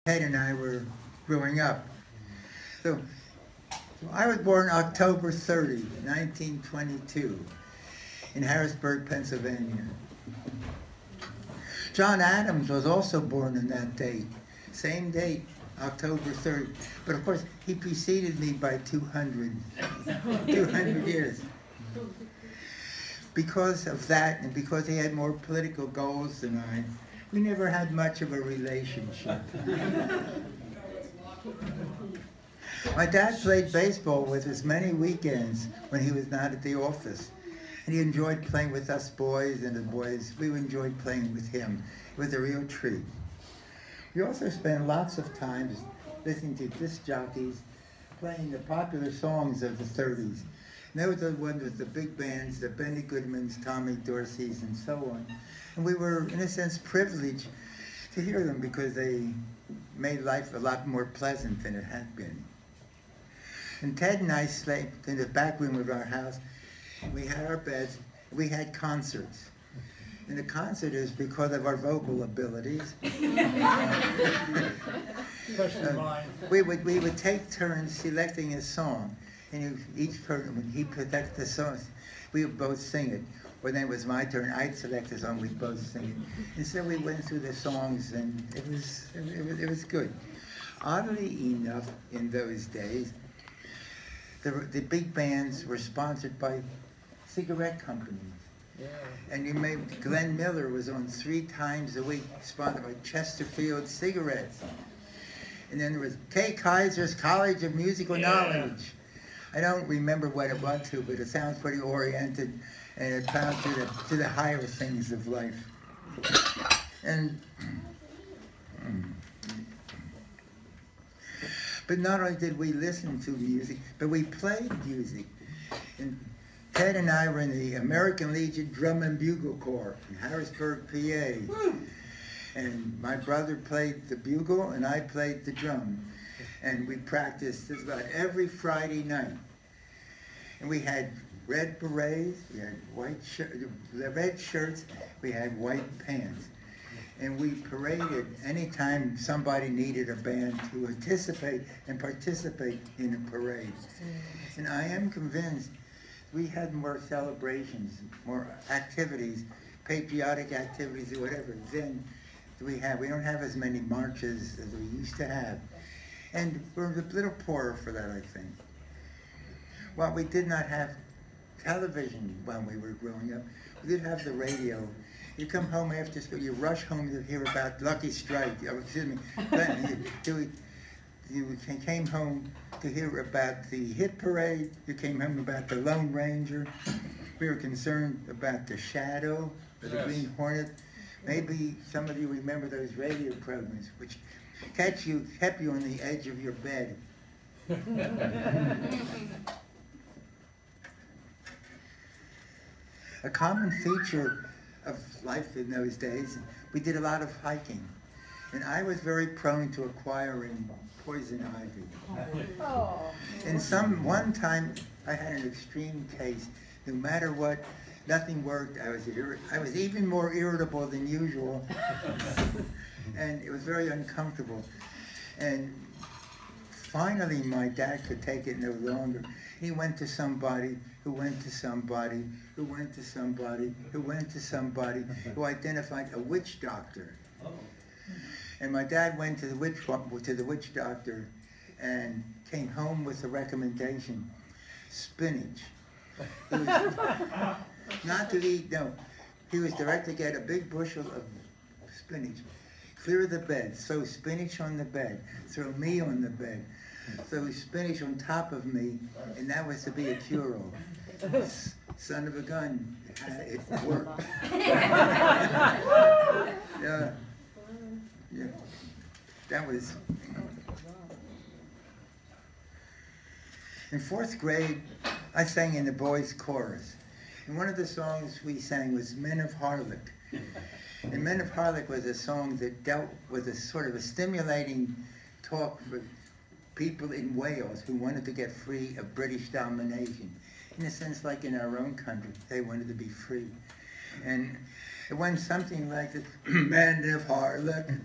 Ted and I were growing up. So I was born October 30, 1922, in Harrisburg, Pennsylvania. John Adams was also born on that date, same date, October 30. But of course, he preceded me by 200 years. Because of that, and because he had more political goals than I, we never had much of a relationship. My dad played baseball with us many weekends when he was not at the office. And he enjoyed playing with us boys, and the boys, we enjoyed playing with him. It was a real treat. We also spent lots of time listening to disc jockeys playing the popular songs of the 30s. And those are the ones with the big bands, the Benny Goodmans, Tommy Dorseys, and so on. And we were, in a sense, privileged to hear them because they made life a lot more pleasant than it had been. And Ted and I slept in the back room of our house. We had our beds. We had concerts. And the concert is because of our vocal abilities. We would take turns selecting a song. And each person, when he selected the song, we would both sing it. Or then it was my turn, I'd select a song, we'd both sing it. And so we went through the songs, and it was good. Oddly enough, in those days, the big bands were sponsored by cigarette companies. Yeah. And Glenn Miller was on 3 times a week, sponsored by Chesterfield cigarettes. And then there was Kay Kaiser's College of Musical Knowledge. I don't remember what it was to, but it sounds pretty oriented, and it bound to the higher things of life. And but not only did we listen to music, but we played music. And Ted and I were in the American Legion Drum and Bugle Corps in Harrisburg, PA. And my brother played the bugle, and I played the drum. And we practiced just about every Friday night. And we had red berets, we had red shirts, we had white pants. And we paraded anytime somebody needed a band to participate in a parade. And I am convinced we had more celebrations, more activities, patriotic activities or whatever than we have. We don't have as many marches as we used to have. And we're a little poorer for that, I think. Well, we did not have television when we were growing up. We did have the radio. You come home after school, you rush home to hear about Lucky Strike. You came home to hear about the hit parade. You came home about the Lone Ranger. We were concerned about the Shadow, or the Green Hornet. Maybe some of you remember those radio programs, which kept you on the edge of your bed. A common feature of life in those days, we did a lot of hiking. And I was very prone to acquiring poison ivy. Oh. And one time I had an extreme case. No matter what, nothing worked. I was even more irritable than usual. And it was very uncomfortable. And finally my dad could take it no longer. He went to somebody who went to somebody who went to somebody who went to somebody who identified a witch doctor. And my dad went to the witch doctor and came home with a recommendation: spinach. He was not to eat, no. He was directed to get a big bushel of spinach, clear the bed, throw spinach on the bed, throw me on the bed, throw spinach on top of me, and that was to be a cure-all. Son of a gun, it worked. Yeah. Yeah, that was. In 4th grade, I sang in the boys' chorus. And one of the songs we sang was Men of Harlech. And Men of Harlech was a song that dealt with a sort of a stimulating talk for people in Wales who wanted to get free of British domination. In a sense, like in our own country, they wanted to be free. And It went something like this. Men of Harlech,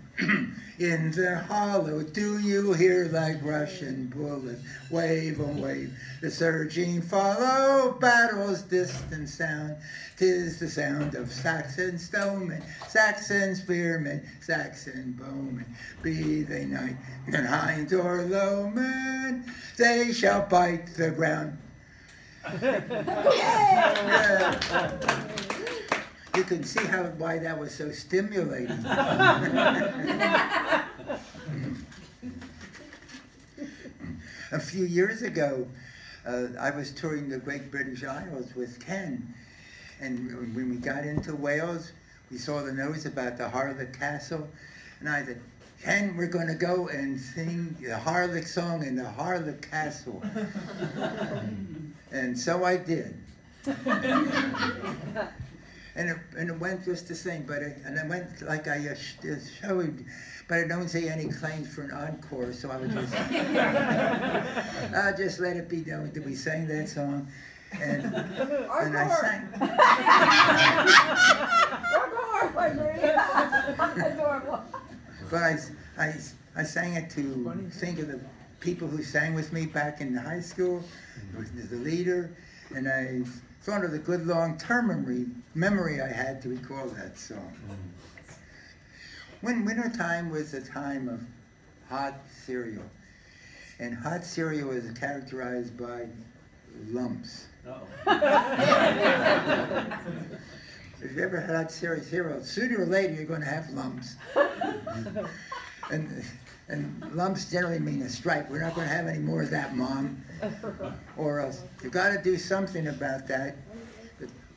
in the hollow, do you hear like Russian bullets? Wave on wave, the surging follow, battle's distant sound. 'Tis the sound of Saxon stonemen, Saxon spearmen, Saxon bowmen. Be they knight and hind or lowman, they shall bite the ground. Yeah. You can see why that was so stimulating. A few years ago, I was touring the Great British Isles with Ken, and when we got into Wales, we saw the notice about the Harlech Castle, and I said, Ken, we're going to go and sing the Harlech song in the Harlech Castle. And so I did. And it went just the same, and it went like I showed, but I don't see any claims for an encore, so I would just, I'll just let it be known that we sang that song, and I sang. But I sang it to think of the people who sang with me back in high school, with the leader, and I thought of the good long-term memory I had to recall that song. When wintertime was a time of hot cereal, and hot cereal is characterized by lumps. If you ever had hot cereal, sooner or later you're going to have lumps. And lumps generally mean a strike. We're not going to have any more of that, Mom. Or else you've got to do something about that.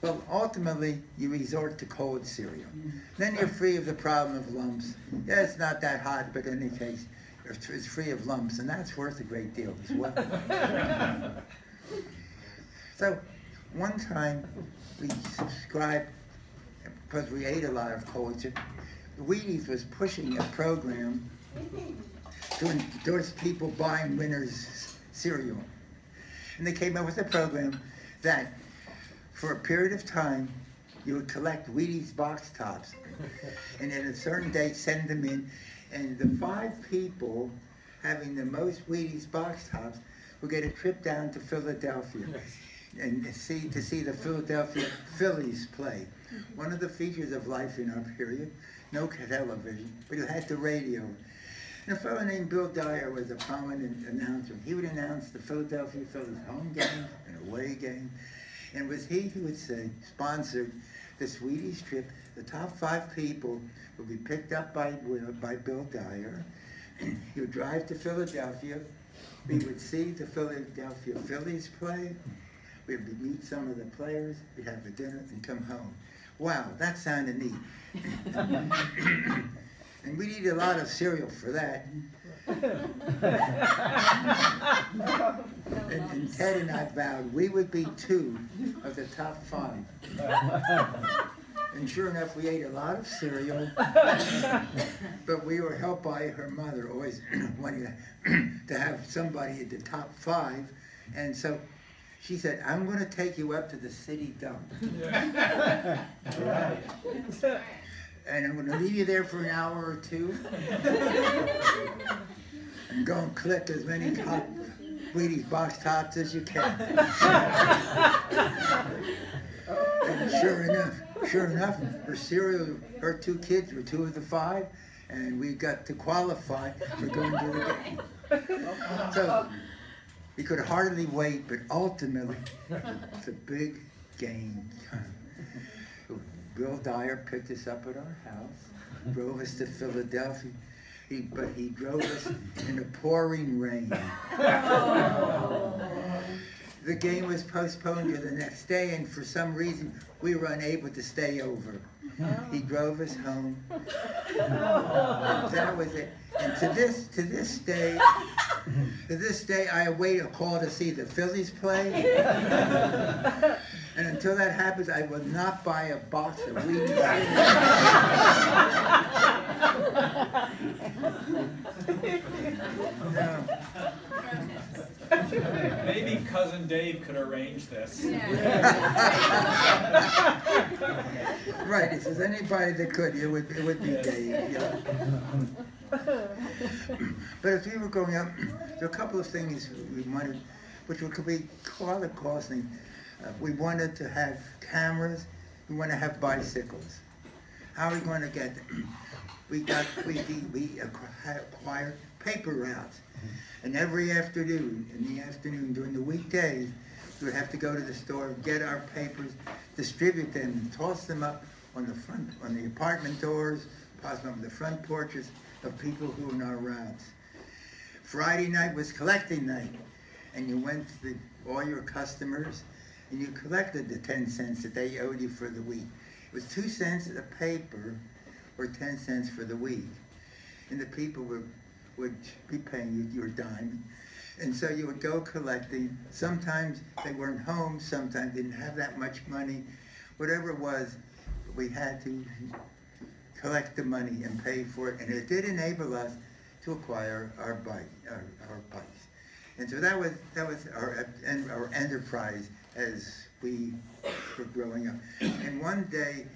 Well, ultimately, you resort to cold cereal. Then you're free of the problem of lumps. Yeah, it's not that hot, but in any case, it's free of lumps, and that's worth a great deal as well. So, one time, we subscribed, because we ate a lot of cold cereal, Wheaties was pushing a program to endorse people buying Winners cereal. And they came up with a program that for a period of time, you would collect Wheaties box tops, and at a certain date send them in, and the 5 people having the most Wheaties box tops will get a trip down to Philadelphia and to see the Philadelphia Phillies play. One of the features of life in our period, no television, but you had the radio. And a fellow named Bill Dyer was a prominent announcer. He would announce the Philadelphia Phillies home game and away game. And it was he who would say, sponsored the Wheaties trip. The top 5 people would be picked up by Bill Dyer. He would drive to Philadelphia. We would see the Philadelphia Phillies play. We would meet some of the players. We'd have a dinner and come home. Wow, that sounded neat. And we'd eat a lot of cereal for that. And Ted and I vowed we would be 2 of the top 5. And sure enough, we ate a lot of cereal, but we were helped by her mother, always wanting to have somebody at the top 5. And so she said, I'm going to take you up to the city dump. Right. And I'm going to leave you there for an hour or 2. And go and collect as many hot Wheaties box tops as you can. And sure enough, her 2 kids were 2 of the 5, and we got to qualify for going to the game. So we could hardly wait, but ultimately, it's a big game. Bill Dyer picked us up at our house, drove us to Philadelphia. But he drove us in the pouring rain. The game was postponed to the next day, and for some reason, we were unable to stay over. He drove us home. And that was it. And to this day, I await a call to see the Phillies play. And until that happens, I will not buy a box of Wheaties. No. Maybe Cousin Dave could arrange this. Right, if there's anybody that could, it would be Dave. Yeah. But as we were growing up, there were a couple of things we wanted, which could be rather costly. We wanted to have cameras. We want to have bicycles. How are we going to get them? We acquired paper routes. And every afternoon, during the weekdays, we would have to go to the store, get our papers, distribute them, and toss them up on the apartment doors, possibly on the front porches of people who were in our routes. Friday night was collecting night, and you went to all your customers, and you collected the 10 cents that they owed you for the week. It was 2 cents a paper, or 10 cents for the week. And the people would be paying you your dime. And so you would go collecting. Sometimes they weren't home, sometimes didn't have that much money. Whatever it was, we had to collect the money and pay for it. And it did enable us to acquire our bikes. And so that was our enterprise as we were growing up. And one day,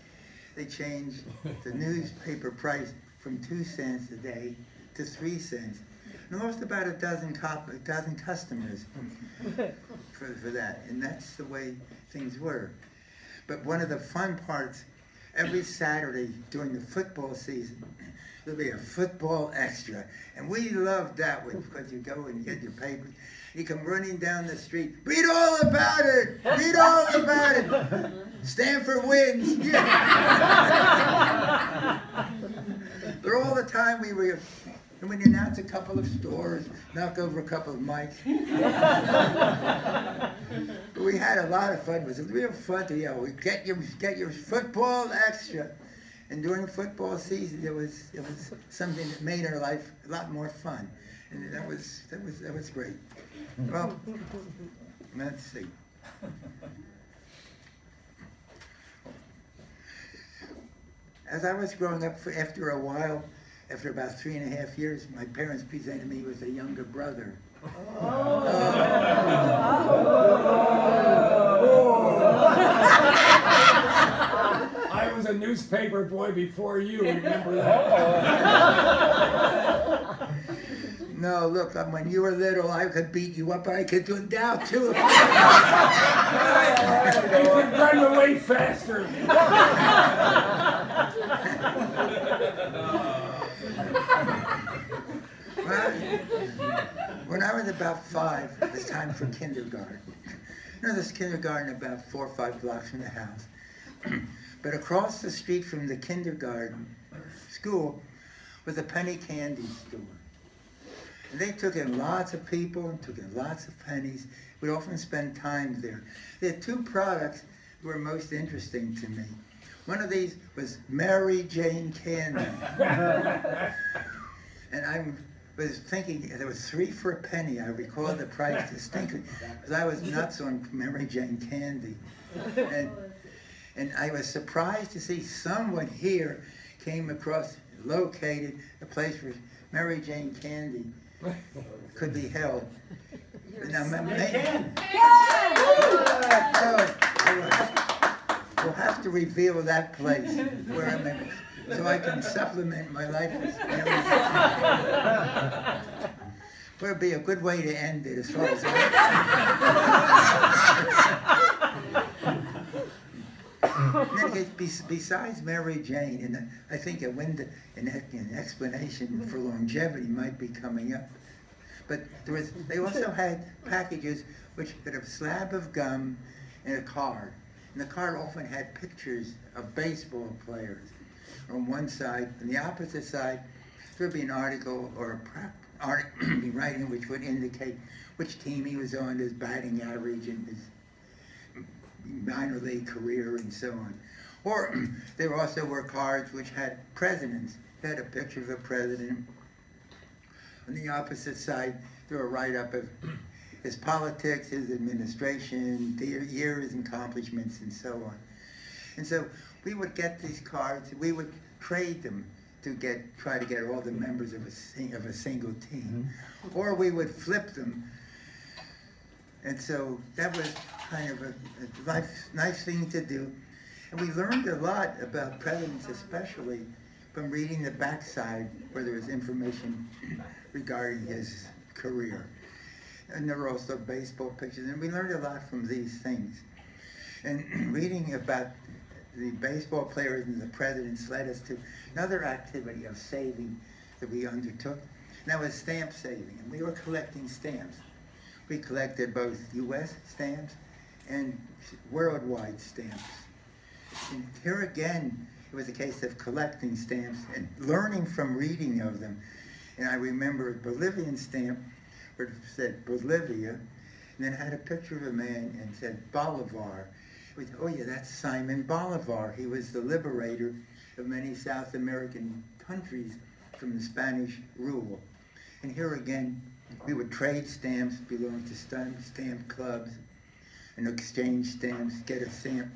they changed the newspaper price from 2 cents a day to 3 cents. And lost about a dozen customers for that. And that's the way things were. But one of the fun parts, every Saturday during the football season, there'll be a football extra. And we loved that one because you go and you get your paper. You come running down the street. Read all about it! Read all about it! Stanford wins! Yeah. But all the time we were, and when you announce a couple of stores, knock over a couple of mics. But we had a lot of fun. It was real fun to get your football extra. And during football season, it was something that made our life a lot more fun, and that was great. Well, let's see. As I was growing up, after a while, after about 3.5 years, my parents presented me with a younger brother. I was a newspaper boy before you, remember that? No, look, when you were little, I could beat you up. I could do it now, too. You could run away faster. Well, when I was about 5, it was time for kindergarten. You know, there's kindergarten about 4 or 5 blocks from the house. But across the street from the kindergarten school was a penny candy store. And they took in lots of people and took in lots of pennies. We'd often spend time there. They had 2 products that were most interesting to me. One of these was Mary Jane candy. And I was thinking, there was 3 for a penny. I recall the price distinctly, because I was nuts on Mary Jane candy. And I was surprised to see someone here came across, located a place where Mary Jane candy could be held. Now, we'll have to reveal that place where I'm at, so I can supplement my life with Mary. Would be a good way to end it, as far as in any case, besides Mary Jane, and I think an explanation for longevity might be coming up. But they also had packages which had a slab of gum and a card. And the card often had pictures of baseball players on one side. On the opposite side, there would be an article or a writing which would indicate which team he was on, his batting average, and his minor league career, and so on. Or there also were cards which had presidents. They had a picture of a president. On the opposite side, there were a write-up of his politics, his administration, years, accomplishments, and so on. And so we would get these cards. We would trade them to try to get all the members of a single team. Or we would flip them And so that was kind of a nice thing to do. And we learned a lot about presidents, especially from reading the backside where there was information regarding his career. And there were also baseball pictures, and we learned a lot from these things. And reading about the baseball players and the presidents led us to another activity of saving that we undertook. And that was stamp saving, and we were collecting stamps. We collected both U.S. stamps and worldwide stamps. And here again, it was a case of collecting stamps and learning from reading of them. And I remember a Bolivian stamp where it said Bolivia, and then had a picture of a man and said Bolivar. Oh yeah, that's Simon Bolivar. He was the liberator of many South American countries from the Spanish rule. And here again, we would trade stamps, belong to stamp clubs, and exchange stamps, get a stamp,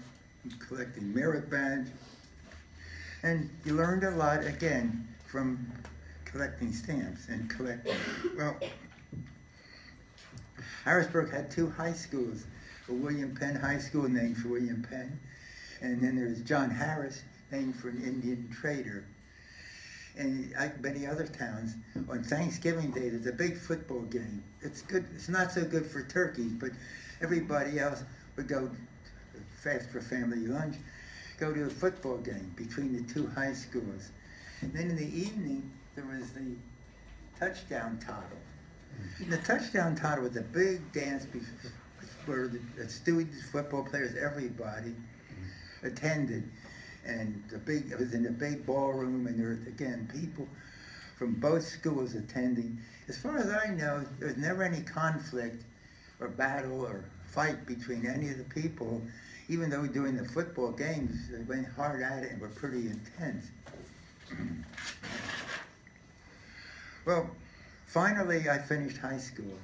collecting merit badge. And you learned a lot, again, from collecting stamps and collecting. Well, Harrisburg had two high schools, a William Penn High School named for William Penn, and then there's John Harris, named for an Indian trader. And like many other towns, on Thanksgiving Day, there's a big football game. It's good. It's not so good for turkeys, but everybody else would go after family lunch, go to a football game between the two high schools. And then in the evening, there was the touchdown toddle. And the touchdown toddle was a big dance where the students, football players, everybody attended. And it was in a big ballroom, and there were, again, people from both schools attending. As far as I know, there was never any conflict or battle or fight between any of the people, even though during the football games, they went hard at it and were pretty intense. Well, finally, I finished high school.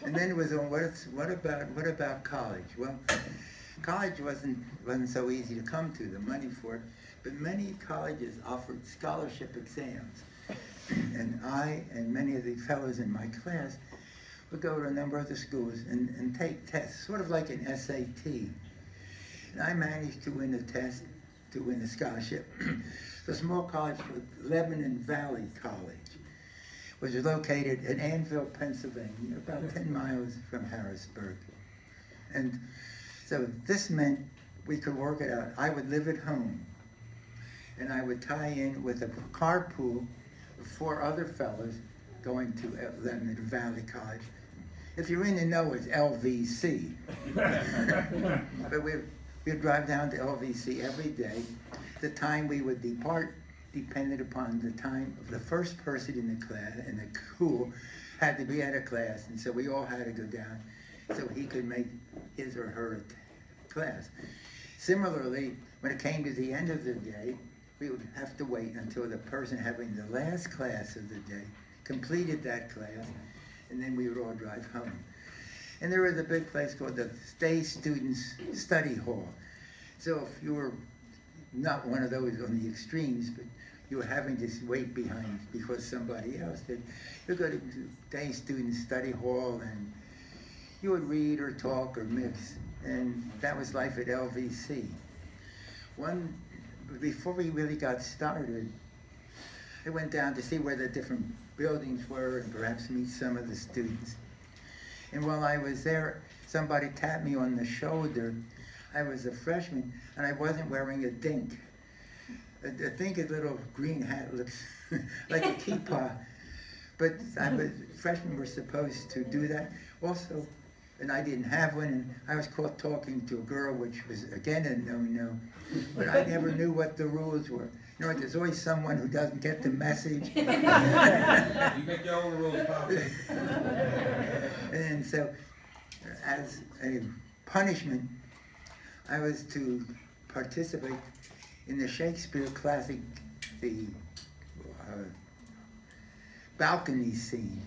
And then it was on, what about college? Well, college wasn't so easy to come to, the money for it, but many colleges offered scholarship exams. And I and many of the fellows in my class would go to a number of the schools and take tests, sort of like an SAT. And I managed to win a test to win a scholarship. It's a small college called Lebanon Valley College, which is located in Annville, Pennsylvania, about 10 miles from Harrisburg. And so this meant we could work it out. I would live at home, and I would tie in with a carpool of 4 other fellows going to Lebanon Valley College. If you're in the know, it's LVC. But we'd drive down to LVC every day. The time we would depart depended upon the time of the first person in the class, and the school had to be at a class, and so we all had to go down so he could make his or her class. Similarly, when it came to the end of the day, we would have to wait until the person having the last class of the day completed that class, and then we would all drive home. And there was a big place called the Day Students Study Hall. So if you were not one of those on the extremes, but you were having to wait behind because somebody else did, you go to Day Students Study Hall, and you would read or talk or mix. And that was life at LVC. Before we really got started, I went down to see where the different buildings were and perhaps meet some of the students. And while I was there, somebody tapped me on the shoulder. I was a freshman, and I wasn't wearing a dink. A dink, a little green hat, looks like a kippah. But freshmen were supposed to do that. Also, and I didn't have one, and I was caught talking to a girl, which was, again, a no-no. But I never knew what the rules were. You know, there's always someone who doesn't get the message. You make your own rules, Pop. And so, as a punishment, I was to participate in the Shakespeare classic, the balcony scene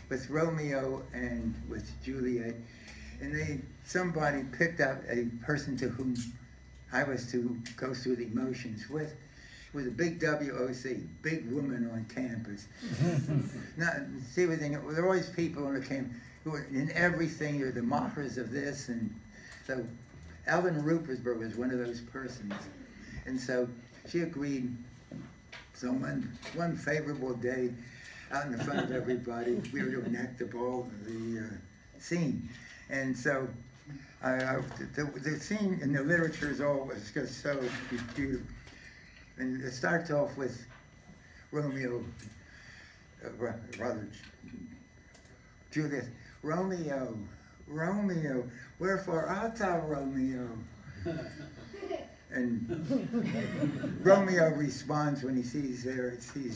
with Romeo and with Juliet. And somebody picked out a person to whom I was to go through the motions with. was a big WOC, big woman on campus. Now, see what there were always people on the campus who were in everything. You're the Mahras of this, and so Ellen Rupersberg was one of those persons, and so she agreed. So one favorable day, out in the front of everybody, we were to enact the scene, and so the scene in the literature is always just so beautiful. And it starts off with Romeo, Juliet. Romeo, Romeo, wherefore art thou, Romeo? And Romeo responds when he sees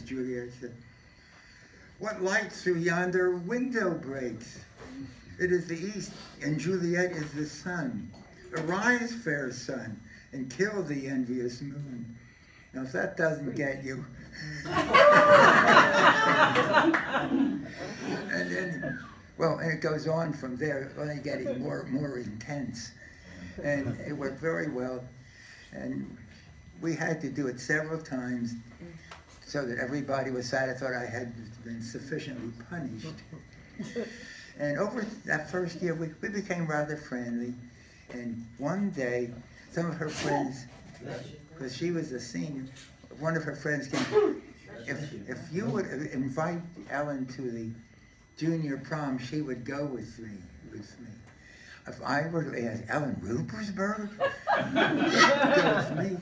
Juliet, said, what light through yonder window breaks? It is the east, and Juliet is the sun. Arise, fair sun, and kill the envious moon. Now, if that doesn't get you, and then, well, and it goes on from there, only getting more intense. And it worked very well. And we had to do it several times so that everybody was satisfied I had been sufficiently punished. And over that first year, we became rather friendly. And one day, some of her friends, because she was a senior, one of her friends came, if you would invite Ellen to the junior prom, she would go with me. If I were to ask Ellen Rupersberg to go with me,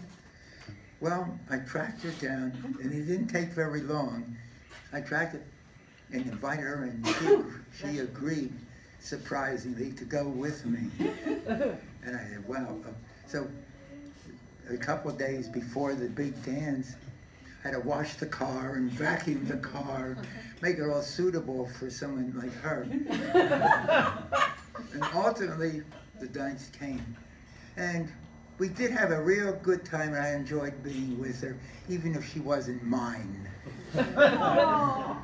well, I tracked her down, and it didn't take very long. I tracked her and invited her, and she agreed, surprisingly, to go with me. And I said, wow. So a couple of days before the big dance, I had to wash the car and vacuum the car, make it all suitable for someone like her. And ultimately, the dance came. And we did have a real good time, and I enjoyed being with her, even if she wasn't mine. Well,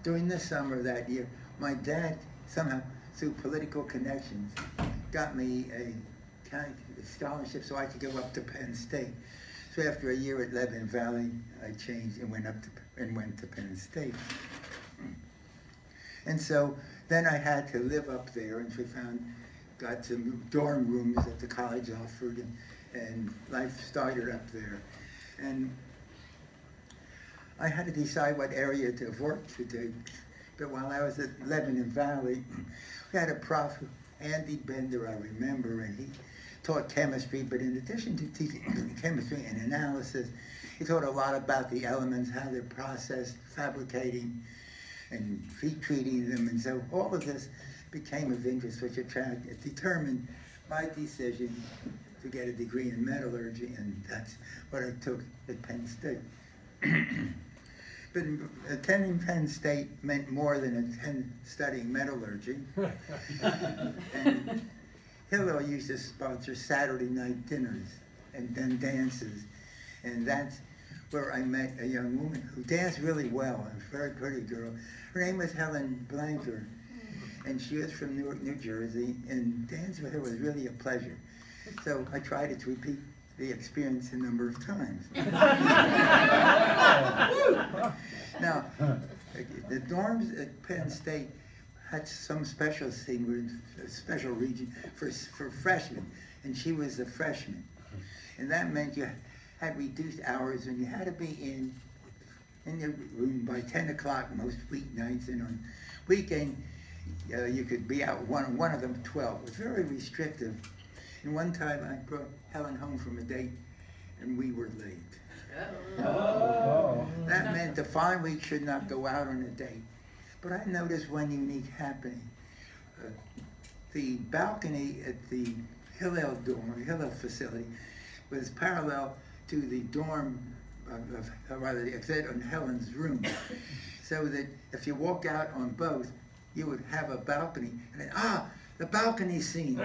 during the summer of that year, my dad, somehow, through political connections, got me a scholarship so I could go up to Penn State. So after a year at Lebanon Valley, I changed and went to Penn State. And so then I had to live up there, and we got some dorm rooms that the college offered, and life started up there. And I had to decide what area of work to do. But while I was at Lebanon Valley, we had a prof, Andy Bender, I remember, and he taught chemistry, but in addition to teaching chemistry and analysis, he taught a lot about the elements, how they're processed, fabricating, and heat treating them, and so all of this became of interest, which determined my decision to get a degree in metallurgy, and that's what I took at Penn State. But attending Penn State meant more than studying metallurgy. And Hillel used to sponsor Saturday night dinners and then dances, and that's where I met a young woman who danced really well, a very pretty girl. Her name was Helen Blanker, and she was from Newark, New Jersey, and dancing with her was really a pleasure. So I tried to repeat the experience a number of times. Now, the dorms at Penn State had some special thing, a special region for freshmen, and she was a freshman. And that meant you had reduced hours, and you had to be in your room by 10 o'clock most weeknights, and on weekend you could be out one of them 12. It was very restrictive. And one time I brought Helen home from a date, and we were late. Oh. That meant the following week should not go out on a date. But I noticed one unique happening. The balcony at the Hillel dorm, Hillel facility, was parallel to the dorm, rather the exit on Helen's room. So that if you walk out on both, you would have a balcony. And then, the balcony scene.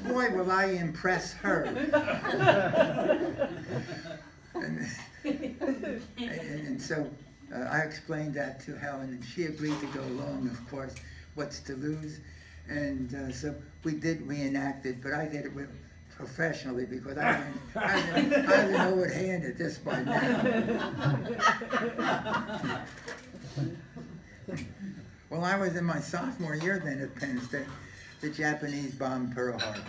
Boy, will I impress her. And so I explained that to Helen, and she agreed to go along, of course. What's to lose? And so we did reenact it, but I did it professionally because I didn't know what hand at this by now. Well, I was in my sophomore year then at Penn State. The Japanese bombed Pearl Harbor.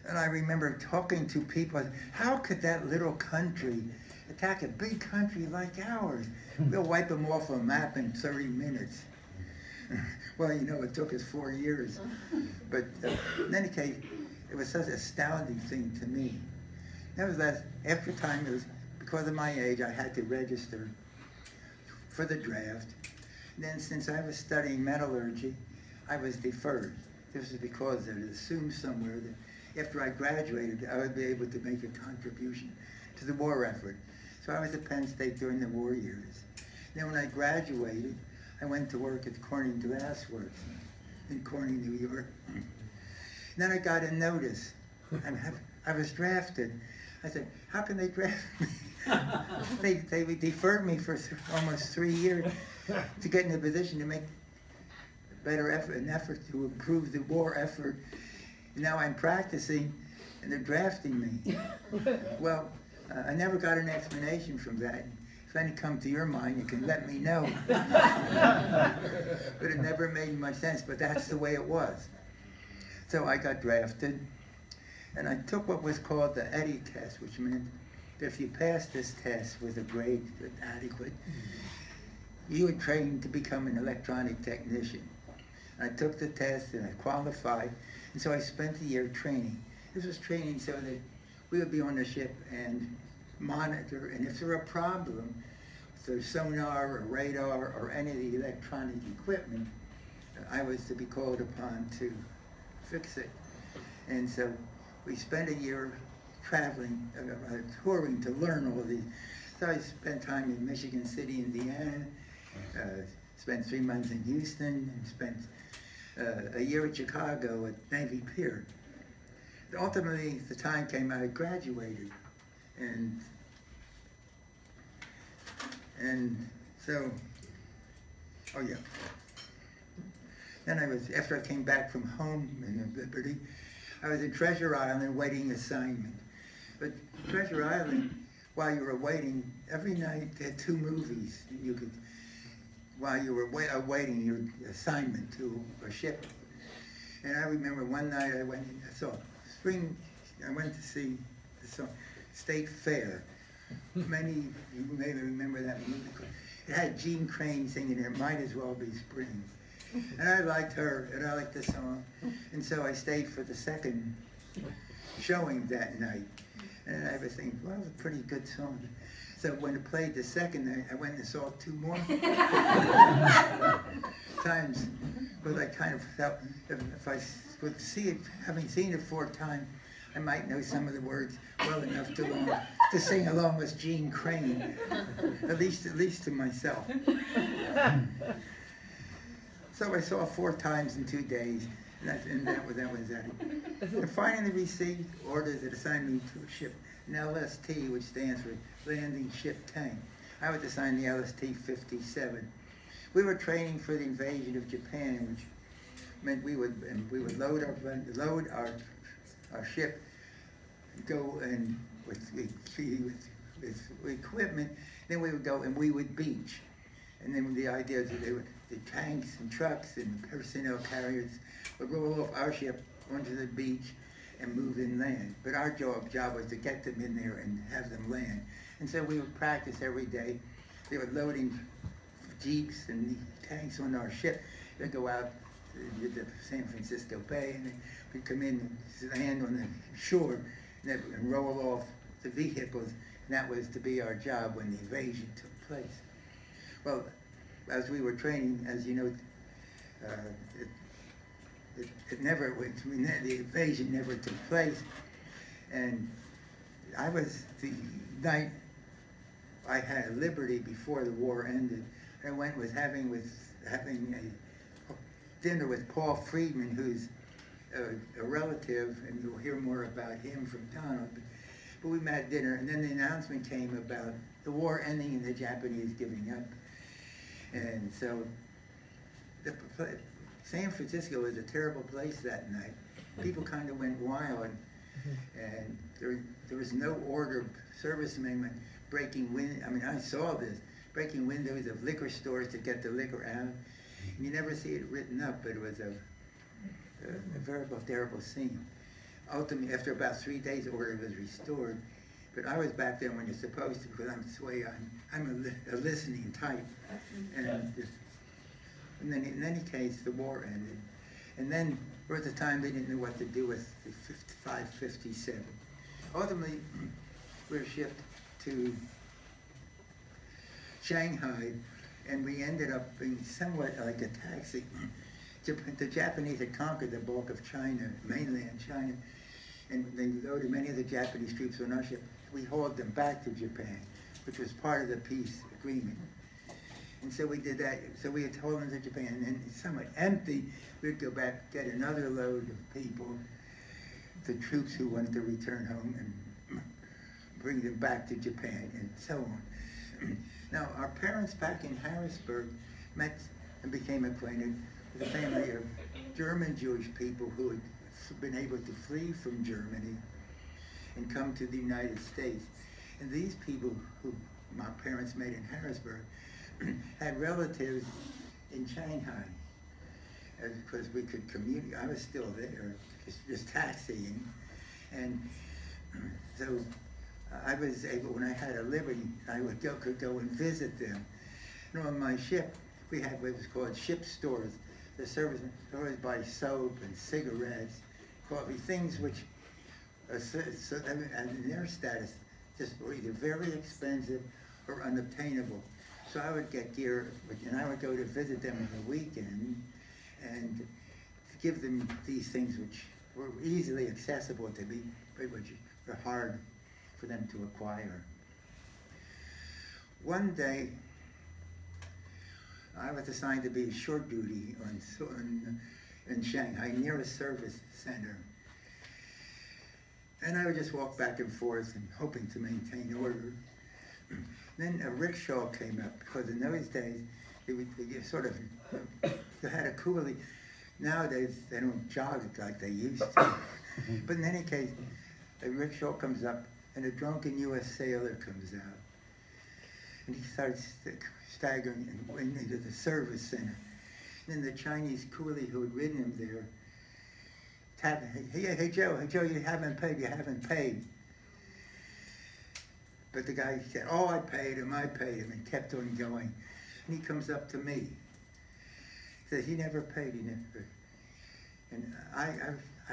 And I remember talking to people, how could that little country attack a big country like ours? We'll wipe them off a map in 30 minutes. Well, you know, it took us 4 years. But in any case, it was such an astounding thing to me. Nevertheless, after time, it was because of my age, I had to register for the draft. And then since I was studying metallurgy, I was deferred. This was because it assumed somewhere that after I graduated, I would be able to make a contribution to the war effort. So I was at Penn State during the war years. Then when I graduated, I went to work at Corning Glass Works in Corning, New York. And then I got a notice. I was drafted. I said, how can they draft me? They deferred me for almost 3 years to get in a position to make a better effort, an effort to improve the war effort. And now I'm practicing, and they're drafting me. Well, I never got an explanation from that. If any come to your mind, you can let me know. But it never made much sense, but that's the way it was. So I got drafted, and I took what was called the Eddy test, which meant that if you passed this test with a grade adequate, you were trained to become an electronic technician. I took the test and I qualified, and so I spent a year training. This was training so that we would be on the ship and monitor, and if there were a problem with the sonar or radar or any of the electronic equipment, I was to be called upon to fix it. And so we spent a year traveling, touring to learn all of these. So I spent time in Michigan City, Indiana, spent 3 months in Houston, and spent a year at Chicago at Navy Pier. Ultimately, the time came I graduated, and so, oh yeah. Then after I came back from home in Liberty, I was in Treasure Island awaiting assignment. But Treasure Island, while you were waiting, every night they had 2 movies you could, while you were awaiting your assignment to a ship. And I remember one night I went to see the State Fair. Many of you may remember that movie. It had Jean Crane singing It Might As Well Be Spring. And I liked her, and I liked the song. And so I stayed for the second showing that night. And I was thinking, well, it was a pretty good song. So when it played the second night, I went and saw 2 more times. But I kind of felt if I would see it, having seen it 4 times, I might know some of the words well enough to sing along with Jean Crane, at least to myself. So I saw 4 times in 2 days, and that was that. I finally received orders that assigned me to a ship, an LST, which stands for Landing Ship Tank. I was assigned the LST-57. We were training for the invasion of Japan, which meant we would load our ship, go and with equipment. Then we would go and we would beach. And then the idea is that the tanks and trucks and personnel carriers would roll off our ship onto the beach and move inland. But our job was to get them in there and have them land. And so we would practice every day. They were loading jeeps and tanks on our ship. They'd go out to the San Francisco Bay, and we'd come in and land on the shore and roll off the vehicles. And that was to be our job when the invasion took place. Well, as we were training, as you know, the invasion never took place. And the night I had Liberty before the war ended, I went with having a dinner with Paul Friedman, who's a relative, and you'll hear more about him from Donald. But we met at dinner, and then the announcement came about the war ending and the Japanese giving up. And so San Francisco was a terrible place that night. people kind of went wild, and there was no order. Servicemen went breaking I mean, I saw this, breaking windows of liquor stores to get the liquor out. And you never see it written up, but it was a veritable terrible scene. Ultimately, after about 3 days, order was restored. But I was back there when you're supposed to, because I'm a listening type. And then in any case, the war ended. And then there was a time they didn't know what to do with the 557. Ultimately, we were shipped to Shanghai, and we ended up being somewhat like a taxi. The Japanese had conquered the bulk of China, mainland China, and they loaded many of the Japanese troops on our ship. We hauled them back to Japan, which was part of the peace agreement. And so we did that. So we had hauled them to Japan, and then somewhat empty, we'd go back, get another load of people, the troops who wanted to return home, and bring them back to Japan, and so on. Now, our parents back in Harrisburg met and became acquainted with a family of German Jewish people who had been able to flee from Germany and come to the United States. And these people who my parents met in Harrisburg had relatives in Shanghai, because we could communicate. I was still there, just taxiing. And so I was able, when I had a liberty, I could go and visit them. And on my ship, we had what was called ship stores. The servicemen stores buy soap and cigarettes, coffee, things which, in their status, just were either very expensive or unobtainable. So I would get gear, and I would go to visit them on the weekend and give them these things which were easily accessible to me, but which were hard for them to acquire. One day, I was assigned to be short duty in Shanghai, near a service center. And I would just walk back and forth and hoping to maintain order. Then a rickshaw came up, because in those days, they had a coolie. Nowadays, they don't jog like they used to. But in any case, a rickshaw comes up, and a drunken U.S. sailor comes out. And he starts staggering into the service center. And then the Chinese coolie who had ridden him there tapped him, hey Joe, you haven't paid. But the guy said, oh, I paid him, and kept on going. And he comes up to me. He says, he never paid, And I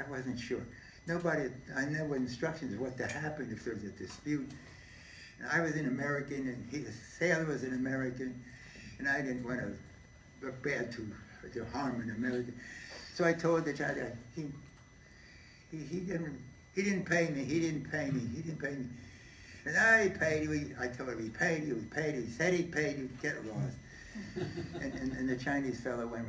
wasn't sure. I know instructions of what to happen if there's a dispute. And I was an American, and the sailor was an American, and I didn't want to look bad to harm an American. So I told the guy that he didn't pay me. And I paid you. I told him he paid you. He said he paid you. Get lost. and the Chinese fellow went.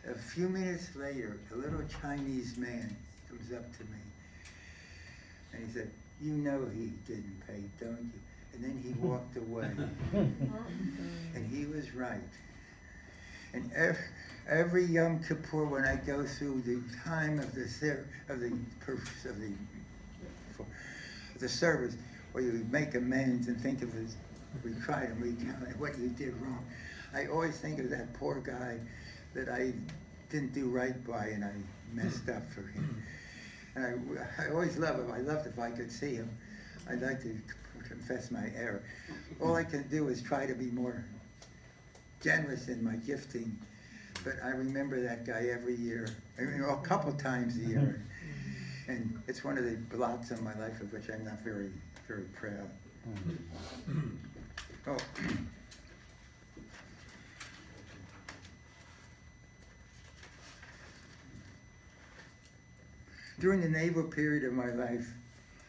A few minutes later, a little Chinese man comes up to me, and he said, "You know he didn't pay, don't you?" And then he walked away, and he was right. And every Yom Kippur, when I go through the time of the service, where you make amends and think of this, we try to recount what you did wrong. I always think of that poor guy that I didn't do right by, and I messed up for him. And I always love him. I loved if I could see him. I'd like to confess my error. All I can do is try to be more generous in my gifting. But I remember that guy every year, a couple times a year. And it's one of the blots in my life of which I'm not very, very proud. Oh. During the naval period of my life,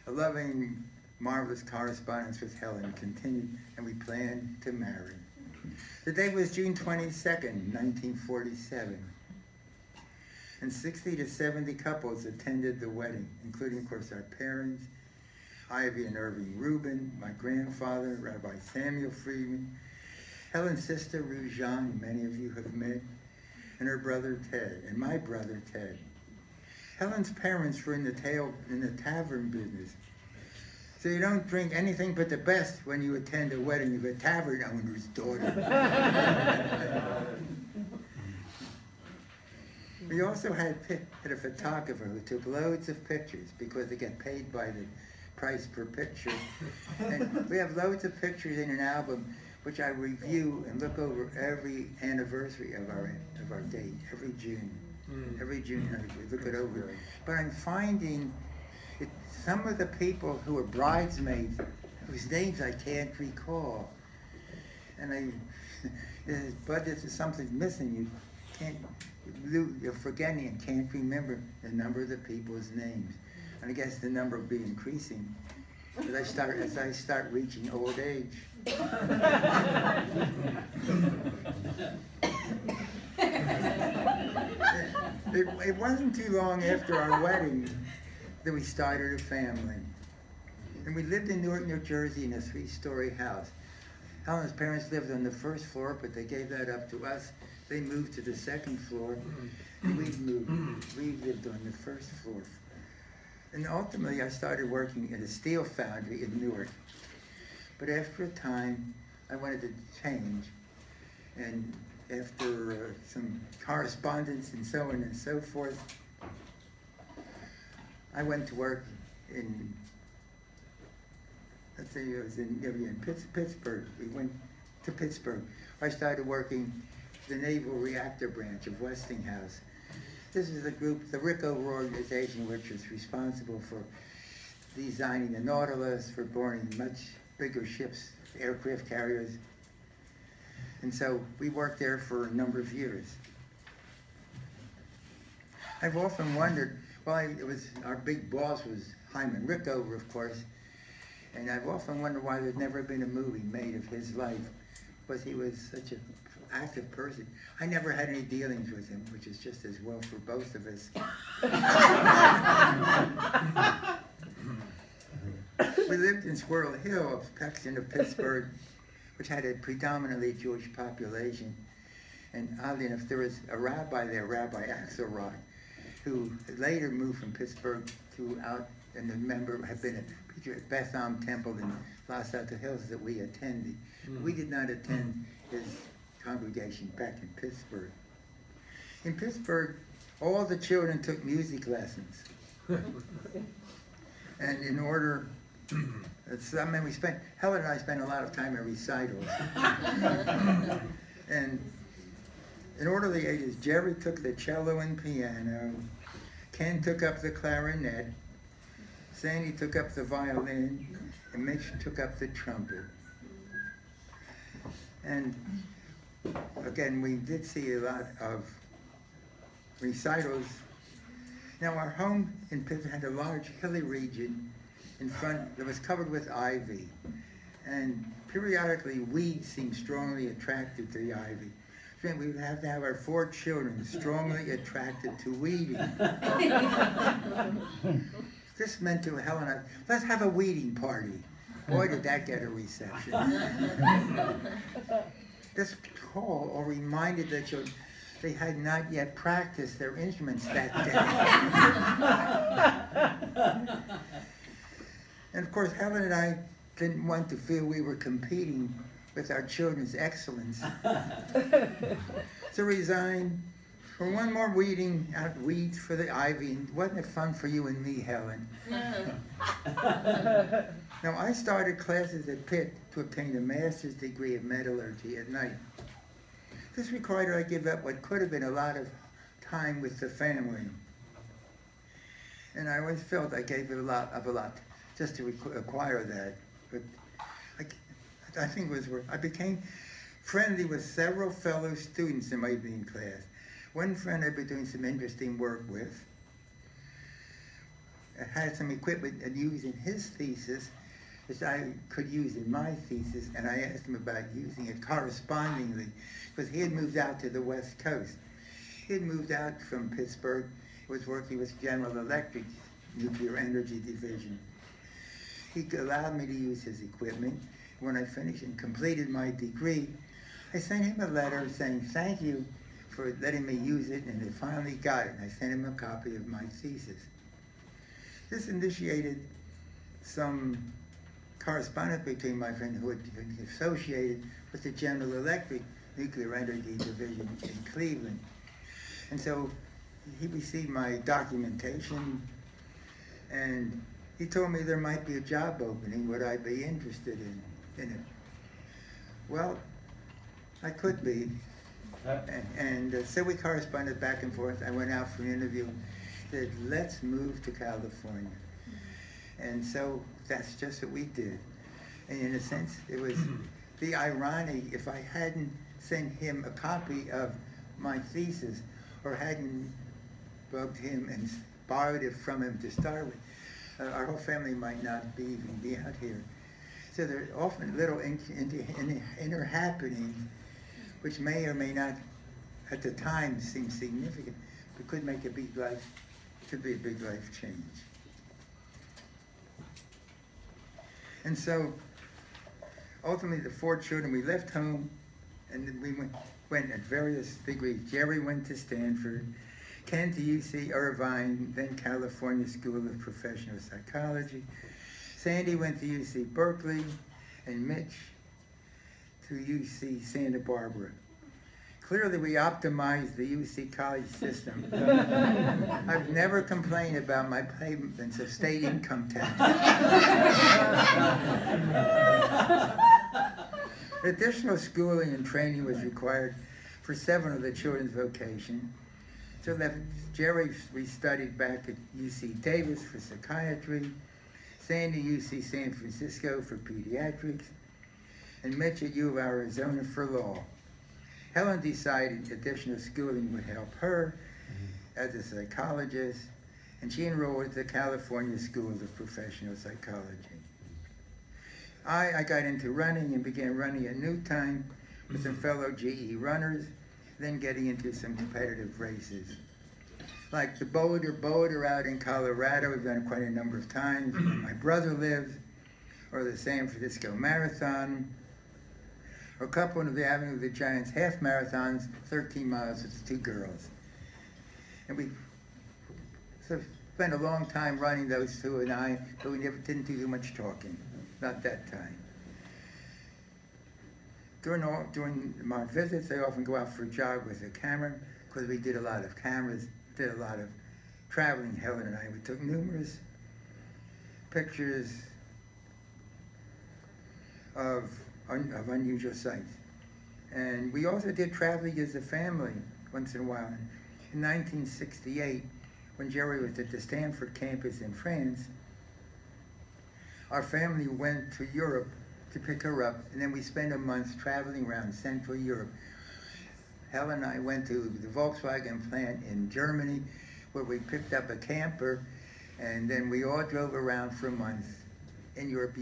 a loving, marvelous correspondence with Helen continued, and we planned to marry. The day was June 22nd, 1947. And 60 to 70 couples attended the wedding, including, of course, our parents, Ivy and Irving Rubin, my grandfather, Rabbi Samuel Friedman, Helen's sister, Ruth Jean, many of you have met, and her brother, Ted, and my brother, Ted. Helen's parents were in the tavern business. So you don't drink anything but the best when you attend a wedding of a tavern owner's daughter. We also had a photographer who took loads of pictures because they get paid by the price per picture. And we have loads of pictures in an album which I review and look over every anniversary of our date, every June. Every June we look it over. But I'm finding some of the people who are bridesmaids whose names I can't recall. And but this is something missing. You're forgetting and can't remember the number of the people's names. And I guess the number will be increasing as I start reaching old age. It wasn't too long after our wedding that we started a family. And we lived in Newark, New Jersey in a 3-story house. Helen's parents lived on the first floor, but they gave that up to us. They moved to the second floor, and we lived on the first floor. And ultimately, I started working at a steel foundry in Newark. But after a time, I wanted to change. And after some correspondence and so on and so forth, I went to work in, let's say it was in Pittsburgh. We went to Pittsburgh. I started working the Naval Reactor Branch of Westinghouse. This is the group, the Rickover organization, which is responsible for designing the Nautilus, for building much bigger ships, aircraft carriers. And so we worked there for a number of years. I've often wondered, well, our big boss was Hyman Rickover, of course, and I've often wondered why there's never been a movie made of his life, because he was such an active person. I never had any dealings with him, which is just as well for both of us. We lived in Squirrel Hill, a section of Pittsburgh, which had a predominantly Jewish population. And oddly enough, there was a rabbi there, Rabbi Axelrod, who later moved from Pittsburgh to out, and a member had been a preacher at Beth Am Temple in Los Altos Hills that we attended. We did not attend his congregation back in Pittsburgh. In Pittsburgh, all the children took music lessons. And in order, Helen and I spent a lot of time at recitals. And in orderly ages, Jerry took the cello and piano, Ken took up the clarinet, Sandy took up the violin, and Mitch took up the trumpet. And again, we did see a lot of recitals. Now, our home in Pittsburgh had a large hilly region in front that was covered with ivy. And periodically, weeds seemed strongly attracted to the ivy. So we would have to have our 4 children strongly attracted to weeding. This meant to Helen, let's have a weeding party. Boy, did that get a reception. This call reminded the children they had not yet practiced their instruments that day. And of course, Helen and I didn't want to feel we were competing with our children's excellence. So resigned for one more weeding out weeds for the ivy. And wasn't it fun for you and me, Helen? Now, I started classes at Pitt to obtain a master's degree of metallurgy at night. This required I give up what could have been a lot of time with the family. And I always felt I gave it a lot just to acquire that. But I think it was worth. I became friendly with several fellow students in my evening class. One friend I'd been doing some interesting work with. I had some equipment I'd used in his thesis, which I could use in my thesis, and I asked him about using it correspondingly, because he had moved out to the West Coast. He had moved out from Pittsburgh, was working with General Electric Nuclear Energy Division. He allowed me to use his equipment. When I finished and completed my degree, I sent him a letter saying thank you for letting me use it, and they finally got it. And I sent him a copy of my thesis. This initiated some correspondence between my friend who had been associated with the General Electric Nuclear Energy Division in Cleveland. And so he received my documentation, and he told me there might be a job opening. Would I be interested in it? Well, I could be. And so we corresponded back and forth. I went out for an interview. Said, let's move to California. And so that's just what we did. And in a sense, it was the irony, if I hadn't sent him a copy of my thesis or hadn't bugged him and borrowed it from him to start with, our whole family might not be even be out here. So there are often little inner happenings which may or may not at the time seem significant, but could make a big life, could be a big life change. And so ultimately the 4 children, we left home and we went at various degrees. Jerry went to Stanford, Ken to UC Irvine, then California School of Professional Psychology. Sandy went to UC Berkeley, and Mitch to UC Santa Barbara. Clearly we optimized the UC college system. I've never complained about my payments of state income tax. Additional schooling and training was required for 7 of the children's vocation. So that Jerry studied back at UC Davis for psychiatry, Sandy UC San Francisco for pediatrics, and Mitch at U of Arizona for law. Helen decided additional schooling would help her as a psychologist, and she enrolled at the California School of Professional Psychology. I got into running and began running at New Time with some fellow GE runners, then getting into some competitive races. Like the Boulder out in Colorado, we've done it quite a number of times, where my brother lives, or the San Francisco Marathon, or a couple of the Avenue of the Giants half marathons, 13 miles with 2 girls. And we spent a long time running, those 2 and I, but we didn't do too much talking, not that time. During my visits, I often go out for a jog with a camera, because we did a lot of cameras, did a lot of traveling, Helen and I. We took numerous pictures of unusual sights. And we also did traveling as a family once in a while. In 1968, when Jerry was at the Stanford campus in France, our family went to Europe to pick her up, and then we spent a month traveling around Central Europe. Helen and I went to the Volkswagen plant in Germany, where we picked up a camper, and then we all drove around for a month in Europe.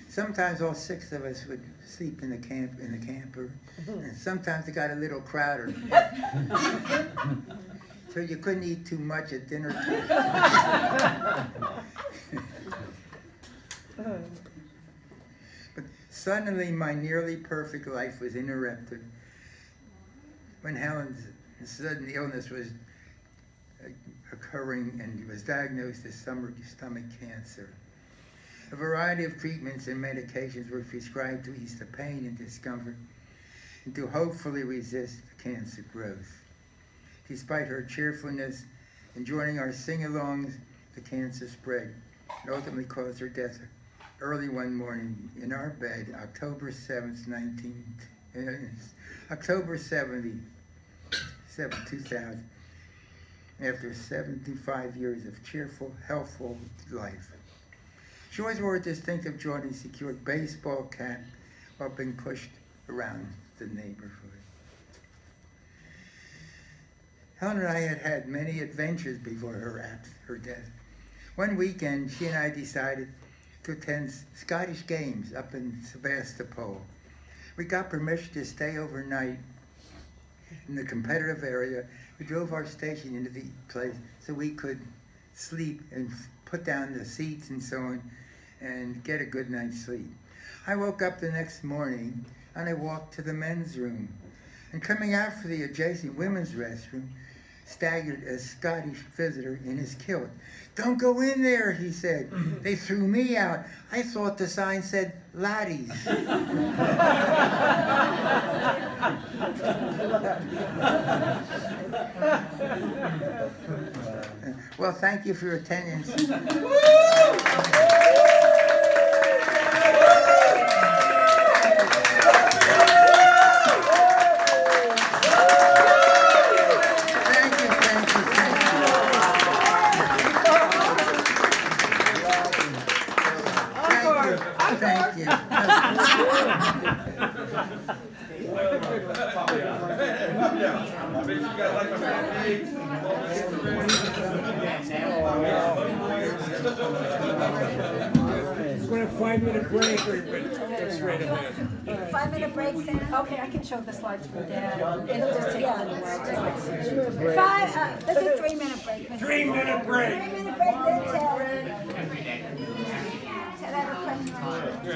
Sometimes all 6 of us would sleep in the camper, and sometimes it got a little crowded. So you couldn't eat too much at dinner time. But suddenly my nearly perfect life was interrupted when Helen's sudden illness was occurring and was diagnosed as stomach cancer. A variety of treatments and medications were prescribed to ease the pain and discomfort and to hopefully resist the cancer growth. Despite her cheerfulness and joining our sing-alongs, the cancer spread and ultimately caused her death early one morning in our bed, October 7th, 2000, after 75 years of cheerful, healthful life. She always wore a distinctive Jordan-secured baseball cap while being pushed around the neighborhood. Helen and I had had many adventures before her death. One weekend, she and I decided to attend Scottish games up in Sebastopol. We got permission to stay overnight in the competitive area. We drove our station into the place so we could sleep and put down the seats and so on and get a good night's sleep. I woke up the next morning and I walked to the men's room. And coming out for the adjacent women's restroom, staggered a Scottish visitor in his kilt. "Don't go in there," he said. "They threw me out. I thought the sign said laddies." Well, thank you for your attendance. Thank you. We're going to 5-minute break. That's right ahead. 5-minute break, Sam? Okay, I can show the slides for Dad. It'll just take a little while. This is 3-minute break. 3-minute break. 3-minute break, then tell. Tell everybody.